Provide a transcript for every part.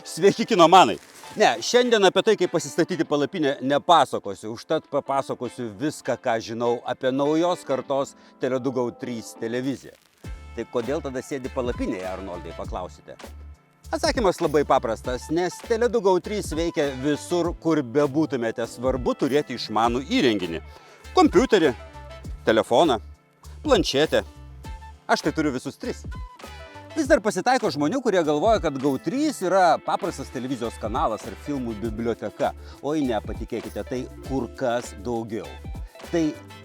Sveiki kinomanai. Ne, šiandien apie tai, kaip pasistatyti palapinę, nepasakosiu. Užtat papasakosiu viską, ką žinau apie naujos kartos Tele2 GO 3 televiziją. Tai kodėl tada sėdi palapinėje, Arnoldai, paklausite? Atsakymas labai paprastas, nes Tele2 GO 3 veikia visur, kur bebūtumėte. Svarbu turėti išmanų įrenginį. Kompiuterį, telefoną, planšetę. Aš tai turiu visus tris. Vis dar pasitaiko žmonių, kurie galvoja, kad GO 3 yra paprastas televizijos kanalas ar filmų biblioteka. Oi ne, patikėkite, tai kur kas daugiau. Tai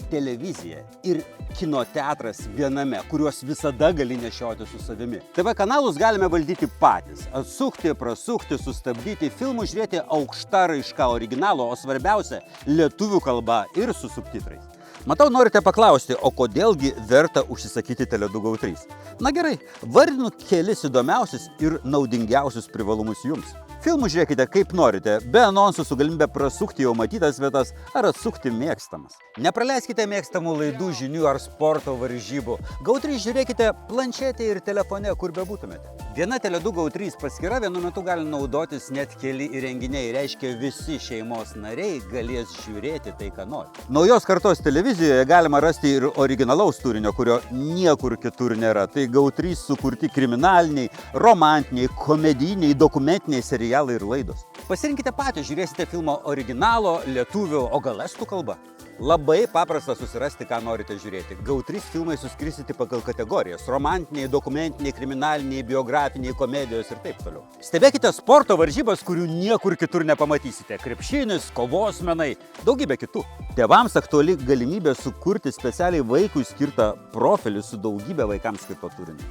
televizija ir kinoteatras viename, kuriuos visada gali nešioti su savimi. TV kanalus galime valdyti patys. Atsukti, prasukti, sustabdyti, filmų žiūrėti aukšta raiška originalo, o svarbiausia – lietuvių kalba ir su subtitrais. Matau, norite paklausti, o kodėlgi verta užsisakyti Tele2 GO 3? Na gerai, vardinu kelis įdomiausius ir naudingiausius privalumus jums. Filmų žiūrėkite kaip norite, be anonsų su galimybė prasukti jau matytas vietas ar atsukti mėgstamas. Nepraleiskite mėgstamų laidų, žinių ar sporto varžybų. GO 3 žiūrėkite planšetėje ir telefone, kur bebūtumėte. Viena Tele2 GO 3 paskyra vienu metu gali naudotis net keli įrenginiai, reiškia visi šeimos nariai galės žiūrėti tai, ką nori. Naujos kartos televizijoje galima rasti ir originalaus turinio, kurio niekur kitur nėra. Tai GO 3 sukurti kriminaliniai, romantiniai, komediniai, dokumentiniai serialai ir laidos. Pasirinkite patys, žiūrėsite filmo originalo, lietuvių, o gal estų kalba. Labai paprasta susirasti, ką norite žiūrėti. GO 3 filmai suskirstyti pagal kategorijas – romantiniai, dokumentiniai, kriminaliniai, biografiniai, komedijos ir taip toliau. Stebėkite sporto varžybas, kurių niekur kitur nepamatysite. Krepšinis, kovos menai, daugybė kitų. Tėvams aktuali galimybė sukurti specialiai vaikui skirtą profilį su daugybė vaikams skirto turinio.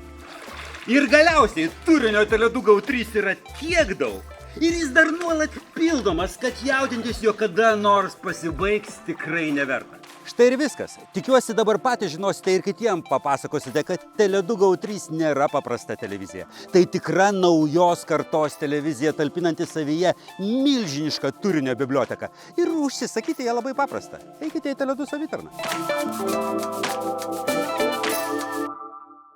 Ir galiausiai turinio Tele2 GO 3 yra tiek daug. Ir jis dar nuolat pildomas, kad jaudintis jo kada nors pasibaigs tikrai neverta. Štai ir viskas. Tikiuosi dabar patys žinosite ir kitiem papasakosite, kad Tele2 GO 3 nėra paprasta televizija. Tai tikra naujos kartos televizija, talpinanti savyje milžinišką turinio biblioteką. Ir užsisakyti ją labai paprasta. Eikite į Tele2 savitarną.